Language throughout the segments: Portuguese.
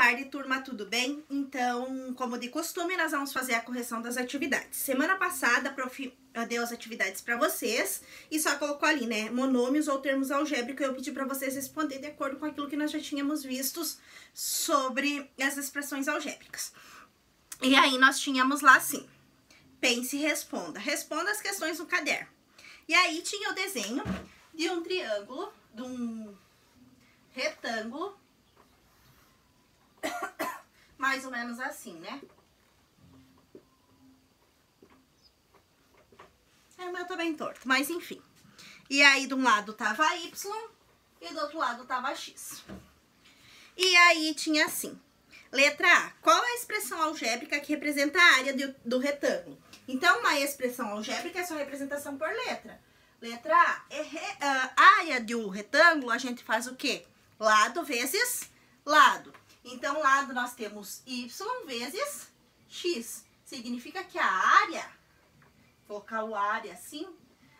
tarde, turma, tudo bem? Então, como de costume, nós vamos fazer a correção das atividades. Semana passada, a prof deu as atividades para vocês e só colocou ali, né, monômios ou termos algébricos, e eu pedi para vocês responder de acordo com aquilo que nós já tínhamos vistos sobre as expressões algébricas. E aí, nós tínhamos lá assim, pense e responda. Responda as questões no caderno. E aí, tinha o desenho de um triângulo, de um retângulo, mais ou menos assim, né? O meu tá bem torto, mas enfim. E aí, de um lado tava Y e do outro lado tava X. E aí, tinha assim. Letra A. Qual é a expressão algébrica que representa a área do retângulo? Então, uma expressão algébrica é sua representação por letra. Letra A. A área do retângulo, a gente faz o quê? Lado vezes lado. Então, lado nós temos Y vezes X. Significa que a área, vou colocar o área assim,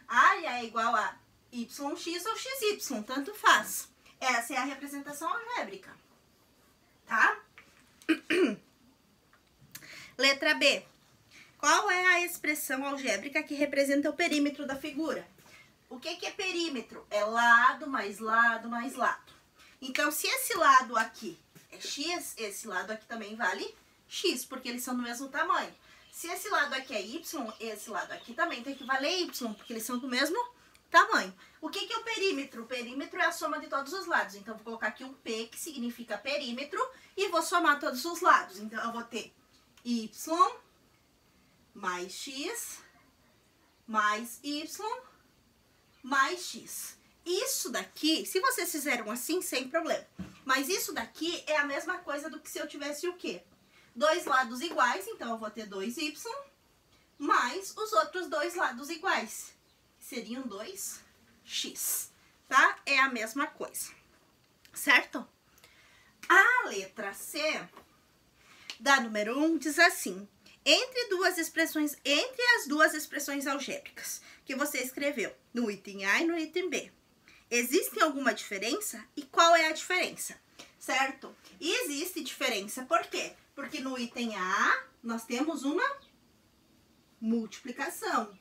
área é igual a YX ou XY, tanto faz. Essa é a representação algébrica, tá? Letra B. Qual é a expressão algébrica que representa o perímetro da figura? O que é perímetro? É lado mais lado mais lado. Então, se esse lado aqui é X, esse lado aqui também vale X, porque eles são do mesmo tamanho. Se esse lado aqui é Y, esse lado aqui também tem que valer Y, porque eles são do mesmo tamanho. O que é o perímetro? O perímetro é a soma de todos os lados. Então, vou colocar aqui um P, que significa perímetro, e vou somar todos os lados. Então, eu vou ter Y mais X mais Y mais X. Isso daqui, se vocês fizeram assim, sem problema. Mas isso daqui é a mesma coisa do que se eu tivesse o quê? Dois lados iguais, então eu vou ter 2Y, mais os outros dois lados iguais, que seriam 2x, tá? É a mesma coisa, certo? A letra C, da número 1, diz assim, entre as duas expressões algébricas que você escreveu no item A e no item B, existe alguma diferença? E qual é a diferença? Certo? E existe diferença, por quê? Porque no item A, nós temos uma multiplicação.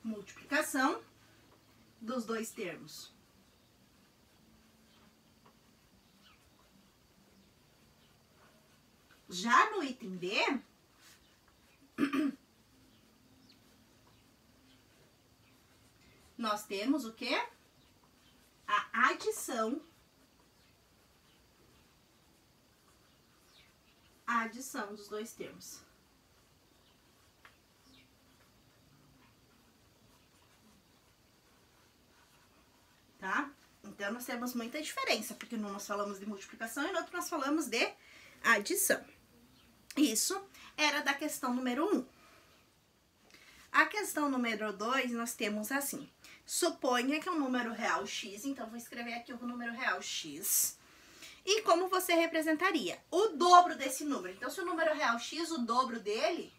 Multiplicação dos dois termos. Já no item B, nós temos o quê? A adição. A adição dos dois termos. Tá? Então, nós temos muita diferença, porque num nós falamos de multiplicação e no outro nós falamos de adição. Isso era da questão número 1. A questão número 2, nós temos assim. Suponha que é um número real x, então vou escrever aqui o número real x. E como você representaria? O dobro desse número. Então, se o número real x, o dobro dele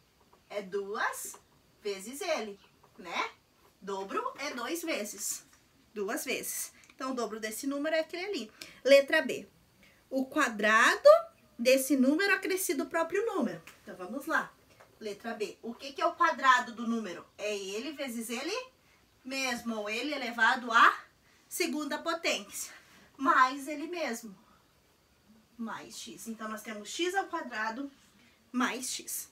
é 2 vezes ele, né? Dobro é 2 vezes. 2 vezes. Então, o dobro desse número é aquele ali. Letra B. O quadrado desse número acrescido o próprio número. Então, vamos lá. Letra B. O que é o quadrado do número? É ele vezes ele mesmo, ou ele elevado à segunda potência, mais ele mesmo, mais x. Então, nós temos x ao quadrado mais x.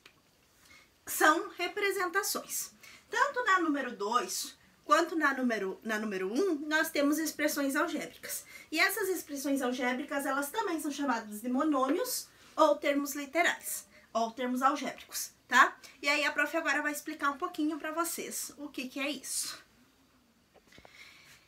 São representações. Tanto na número 2... quanto na número 1, nós temos expressões algébricas. E essas expressões algébricas, elas também são chamadas de monômios ou termos literais, ou termos algébricos, tá? E aí a prof agora vai explicar um pouquinho para vocês o que é isso.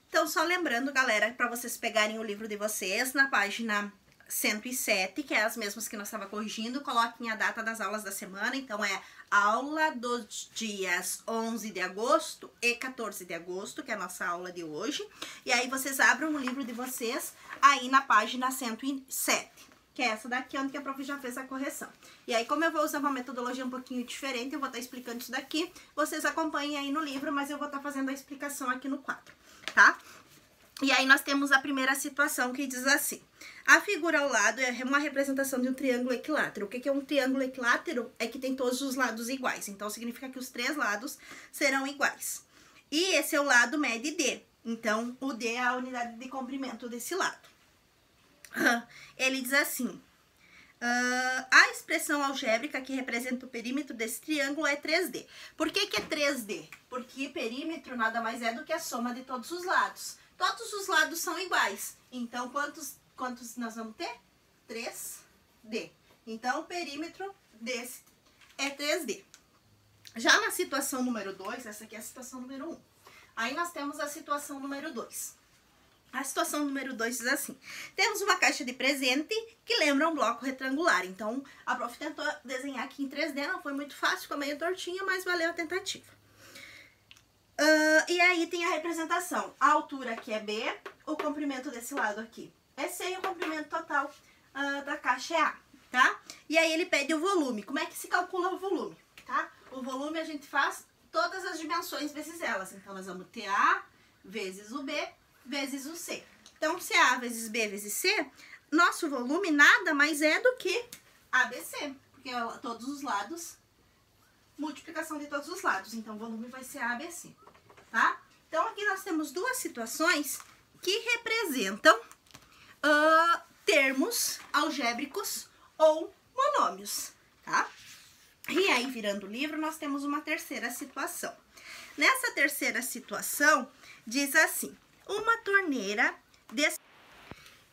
Então, só lembrando, galera, para vocês pegarem o livro de vocês, na página 107, que é as mesmas que nós estávamos corrigindo, coloquem a data das aulas da semana. Então, é aula dos dias 11 de agosto e 14 de agosto, que é a nossa aula de hoje. E aí, vocês abram o livro de vocês aí na página 107, que é essa daqui, onde que a prof já fez a correção. E aí, como eu vou usar uma metodologia um pouquinho diferente, eu vou estar explicando isso daqui, vocês acompanhem aí no livro, mas eu vou estar fazendo a explicação aqui no quadro, tá? E aí, nós temos a primeira situação que diz assim: a figura ao lado é uma representação de um triângulo equilátero. O que é um triângulo equilátero? É que tem todos os lados iguais, então significa que os 3 lados serão iguais. E esse é o lado mede D, então o D é a unidade de comprimento desse lado. Ele diz assim: a expressão algébrica que representa o perímetro desse triângulo é 3D. Por que é 3D? Porque perímetro nada mais é do que a soma de todos os lados. Todos os lados são iguais. Então, quantos nós vamos ter? 3D. Então, o perímetro desse é 3D. Já na situação número 2, essa aqui é a situação número 1. Aí, nós temos a situação número 2. A situação número 2 diz assim: temos uma caixa de presente que lembra um bloco retangular. Então, a prof tentou desenhar aqui em 3D, não foi muito fácil, ficou meio tortinho, mas valeu a tentativa. E aí tem a representação. A altura aqui é B, o comprimento desse lado aqui é C e o comprimento total da caixa é A, tá? E aí ele pede o volume. Como é que se calcula o volume, tá? O volume a gente faz todas as dimensões vezes elas. Então, nós vamos ter A vezes o B vezes o C. Então, se é A vezes B vezes C, nosso volume nada mais é do que ABC, porque todos os lados, multiplicação de todos os lados. Então, o volume vai ser ABC, tá? Então, aqui nós temos duas situações que representam termos algébricos ou monômios, tá? E aí, virando o livro, nós temos uma terceira situação. Nessa terceira situação, diz assim: uma torneira...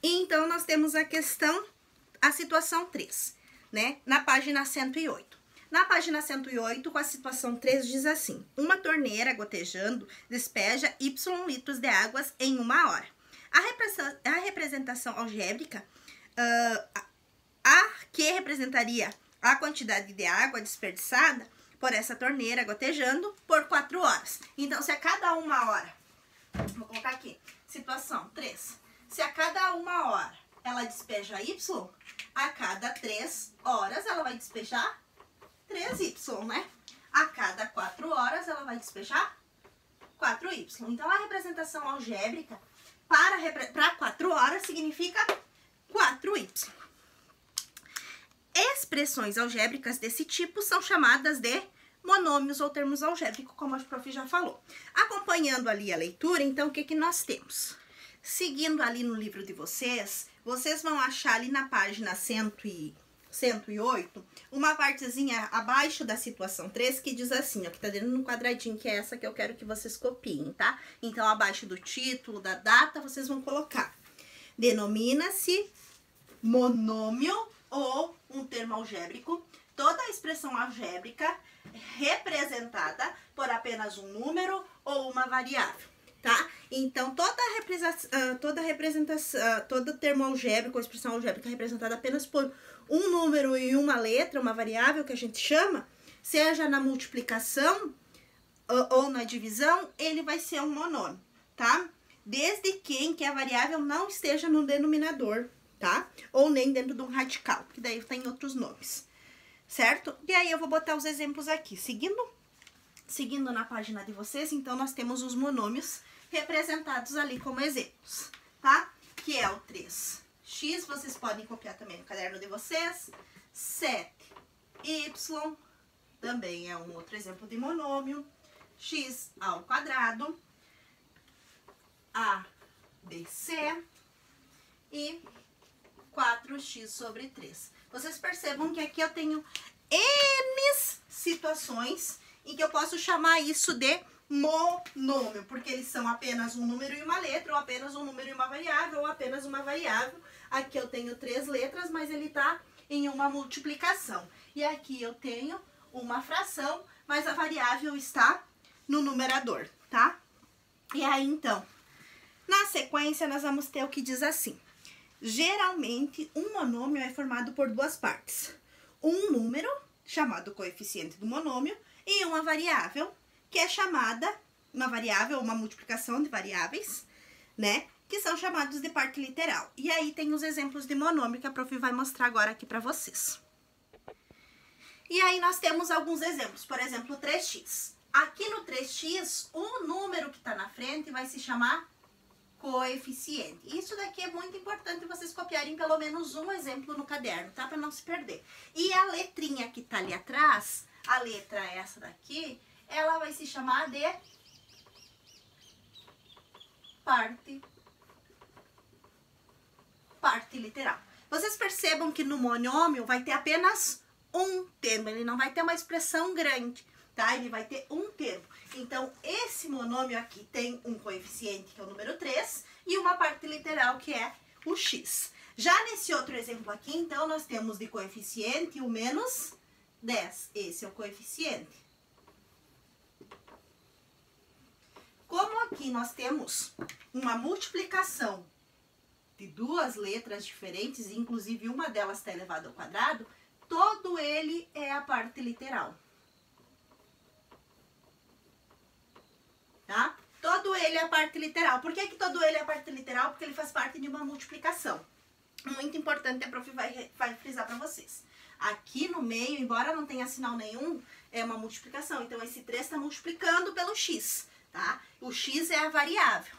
Então, nós temos a situação 3, né? Na página 108. Na página 108, com a situação 3, diz assim: uma torneira gotejando despeja Y litros de águas em 1 hora. A representação algébrica, que representaria a quantidade de água desperdiçada por essa torneira gotejando por 4 horas. Então, se a cada 1 hora, vou colocar aqui, situação 3, se a cada 1 hora ela despeja Y, a cada 3 horas ela vai despejar 3Y, né? A cada 4 horas ela vai despejar 4Y. Então, a representação algébrica para 4 horas significa 4Y. Expressões algébricas desse tipo são chamadas de monômios ou termos algébricos, como a prof já falou. Acompanhando ali a leitura, então, o que nós temos? Seguindo ali no livro de vocês, vocês vão achar ali na página 108, uma partezinha abaixo da situação 3 que diz assim, ó, que tá dentro de um quadradinho, que é essa que eu quero que vocês copiem, tá? Então, abaixo do título, da data, vocês vão colocar: denomina-se monômio ou um termo algébrico toda a expressão algébrica representada por apenas um número ou uma variável, tá? Então, todo termo algébrico ou expressão algébrica representada apenas por um número e uma letra, uma variável que a gente chama, seja na multiplicação ou na divisão, ele vai ser um monômio, tá? Desde que a variável não esteja no denominador, tá? Ou nem dentro de um radical, que daí tem outros nomes, certo? E aí eu vou botar os exemplos aqui, seguindo na página de vocês. Então, nós temos os monômios representados ali como exemplos, tá? Que é o 3x, vocês podem copiar também no caderno de vocês. 7y, também é um outro exemplo de monômio. X ao quadrado, ABC e 4x sobre 3. Vocês percebam que aqui eu tenho N situações em que eu posso chamar isso de monômio, porque eles são apenas um número e uma letra, ou apenas um número e uma variável, ou apenas uma variável. Aqui eu tenho 3 letras, mas ele está em uma multiplicação. E aqui eu tenho uma fração, mas a variável está no numerador, tá? E aí, então, na sequência, nós vamos ter o que diz assim: geralmente, um monômio é formado por 2 partes. Um número, chamado coeficiente do monômio, e uma variável, que é chamada, uma variável, uma multiplicação de variáveis, né? que são chamados de parte literal. E aí tem os exemplos de monômio que a prof vai mostrar agora aqui para vocês. E aí nós temos alguns exemplos, por exemplo, 3x. Aqui no 3x, o número que está na frente vai se chamar coeficiente. Isso daqui é muito importante vocês copiarem pelo menos um exemplo no caderno, tá? Para não se perder. E a letrinha que tá ali atrás, a letra essa daqui, ela vai se chamar de parte literal. Vocês percebam que no monômio vai ter apenas um termo, ele não vai ter uma expressão grande, tá? Ele vai ter um termo. Então, esse monômio aqui tem um coeficiente, que é o número 3, e uma parte literal, que é o x. Já nesse outro exemplo aqui, então, nós temos de coeficiente o menos 10. Esse é o coeficiente. Como aqui nós temos uma multiplicação de duas letras diferentes, inclusive uma delas está elevada ao quadrado, todo ele é a parte literal. Tá? Todo ele é a parte literal. Por que todo ele é a parte literal? Porque ele faz parte de uma multiplicação. Muito importante, a prof vai frisar para vocês. Aqui no meio, embora não tenha sinal nenhum, é uma multiplicação. Então, esse 3 está multiplicando pelo x, tá? O x é a variável,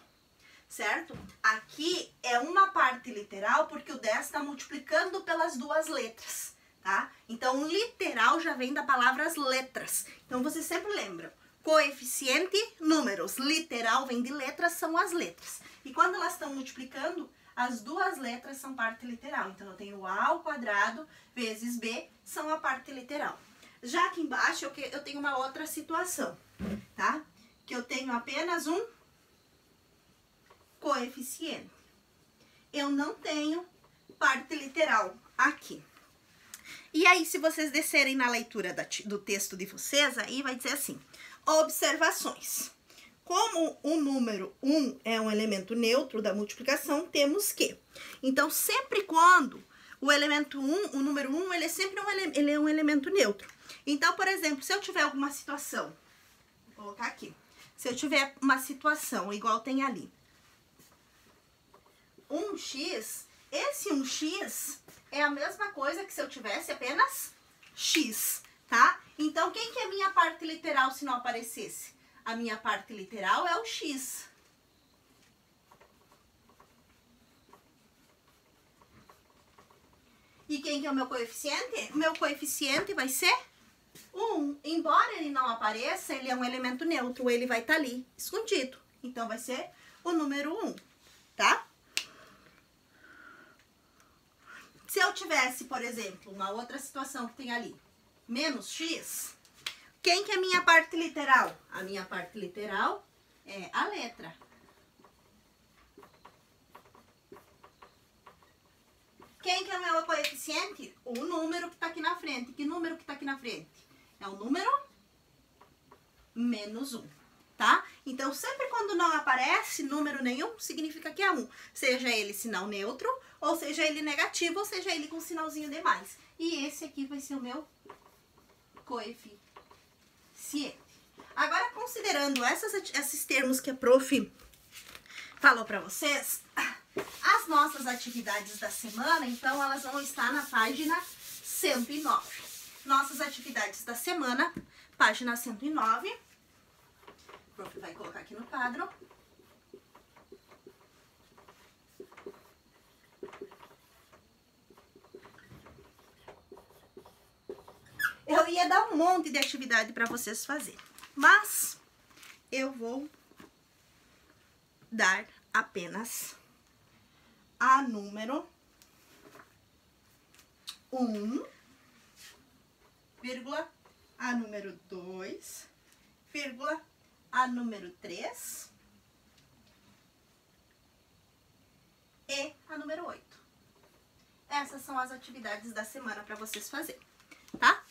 certo? Aqui é uma parte literal porque o 10 está multiplicando pelas duas letras, tá? Então, literal já vem da palavra as letras. Então, vocês sempre lembram. Coeficiente, números. Literal vem de letras, são as letras. E quando elas estão multiplicando, as duas letras são parte literal. Então, eu tenho A ao quadrado vezes B, são a parte literal. Já aqui embaixo, eu tenho uma outra situação, tá? Que eu tenho apenas um coeficiente. Eu não tenho parte literal aqui. E aí, se vocês descerem na leitura do texto de vocês, aí vai dizer assim, observações. Como o número 1 é um elemento neutro da multiplicação, temos que. Então, sempre quando o elemento 1, o número 1, ele é sempre um elemento neutro. Então, por exemplo, se eu tiver alguma situação, vou colocar aqui. Se eu tiver uma situação igual tem ali, 1x, esse 1x é a mesma coisa que se eu tivesse apenas x, tá? Então, quem que é a minha parte literal se não aparecesse? A minha parte literal é o x. E quem que é o meu coeficiente? O meu coeficiente vai ser 1. Embora ele não apareça, ele é um elemento neutro, ele vai estar ali, escondido. Então, vai ser o número 1, tá? Se eu tivesse, por exemplo, uma outra situação que tem ali, menos x, quem que é a minha parte literal? A minha parte literal é a letra. Quem que é o meu coeficiente? O número que está aqui na frente. Que número que está aqui na frente? É o número menos 1, tá? Então, sempre quando não aparece número nenhum, significa que é 1. Seja ele sinal neutro, ou seja ele negativo, ou seja ele com sinalzinho de mais. E esse aqui vai ser o meu coeficiente. Agora, considerando esses termos que a prof falou para vocês, as nossas atividades da semana, então, elas vão estar na página 109. Nossas atividades da semana, página 109. O prof vai colocar aqui no quadro. Eu ia dar um monte de atividade para vocês fazerem, mas eu vou dar apenas a número 1, vírgula, a número 2, vírgula, a número 3 e a número 8. Essas são as atividades da semana para vocês fazerem, tá?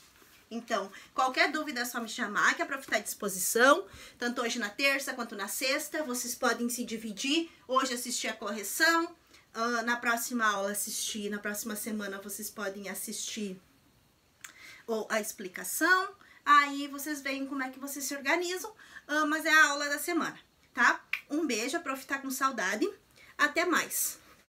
Então, qualquer dúvida é só me chamar, que a prof está à disposição, tanto hoje na terça quanto na sexta. Vocês podem se dividir, hoje assistir a correção, na próxima aula assistir, na próxima semana vocês podem assistir a explicação. Aí vocês veem como é que vocês se organizam, mas é a aula da semana, tá? Um beijo, a prof tá com saudade. Até mais!